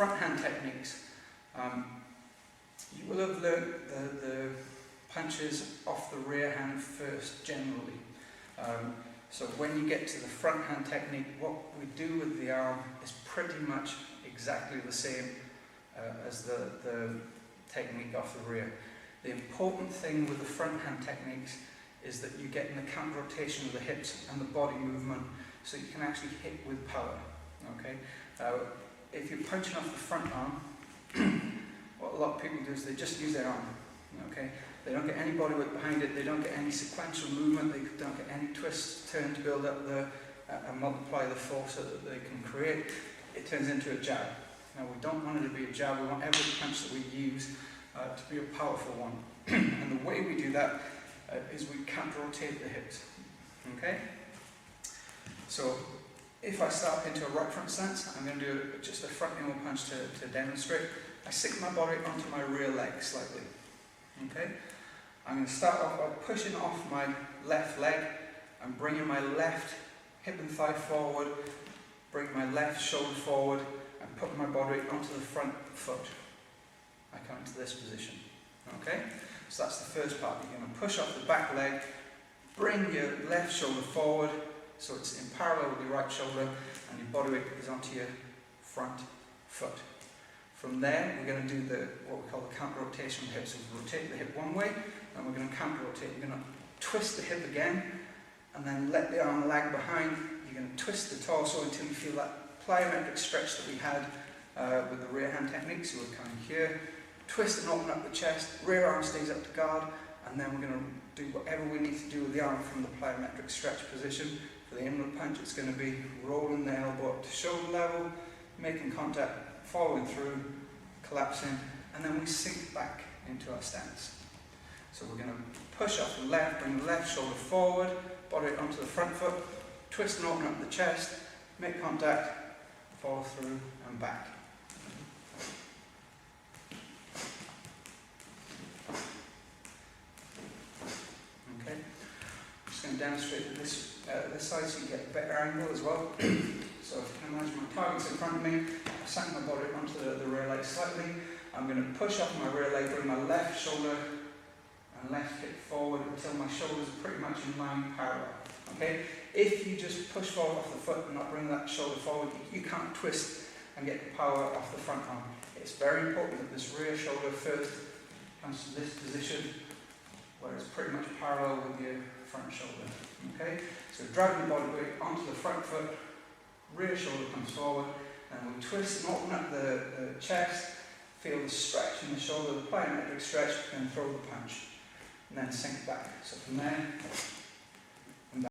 front hand techniques. You will have learned the punches off the rear hand first generally. So when you get to the front hand technique, what we do with the arm is pretty much exactly the same as the technique off the rear. The important thing with the front hand techniques is that you get in the counter rotation of the hips and the body movement, so you can actually hit with power. Okay? If you're punching off the front arm, what a lot of people do is they just use their arm. Okay? They don't get any body weight behind it, they don't get any sequential movement, they don't get any twist, turn to build up and multiply the force so that they can create. It turns into a jab. Now we don't want it to be a jab, we want every punch that we use to be a powerful one. And the way we do that is we counter rotate the hips. Okay? So if I start into a right front stance, I'm going to do just a front knee punch to demonstrate. I sink my body onto my rear leg slightly. Okay? I'm going to start off by pushing off my left leg and bringing my left hip and thigh forward, bring my left shoulder forward and put my body onto the front foot. I come into this position. Okay? So that's the first part. You're going to push off the back leg, bring your left shoulder forward so it's in parallel with your right shoulder and your body weight is onto your front foot. From there, we're going to do what we call the counter rotation of the hip. So we rotate the hip one way, and we're going to counter rotate. We're going to twist the hip again, and then let the arm lag behind. You're going to twist the torso until you feel that plyometric stretch that we had with the rear hand technique. So we're coming here, twist and open up the chest, rear arm stays up to guard, and then we're going to do whatever we need to do with the arm from the plyometric stretch position. For the inward punch, it's going to be rolling the elbow up to shoulder level, making contact, following through, collapsing, and then we sink back into our stance. So we're going to push off the left, bring the left shoulder forward, body onto the front foot, twist and open up the chest, make contact, follow through and back. Okay, I'm just going to demonstrate this side so you get a better angle as well. So if you can imagine my target's in front of me, I've sunk my body onto the rear leg slightly. I'm going to push off my rear leg, bring my left shoulder and left hip forward until my shoulders are pretty much in line parallel. Okay? If you just push forward off the foot and not bring that shoulder forward, you can't twist and get the power off the front arm. It's very important that this rear shoulder first comes to this position where it's pretty much parallel with your front shoulder. Okay? So drag your body weight onto the front foot, rear shoulder comes forward, and we twist and open up the chest, feel the stretch in the shoulder, the plyometric stretch, and throw the punch. And then sink back. So from there,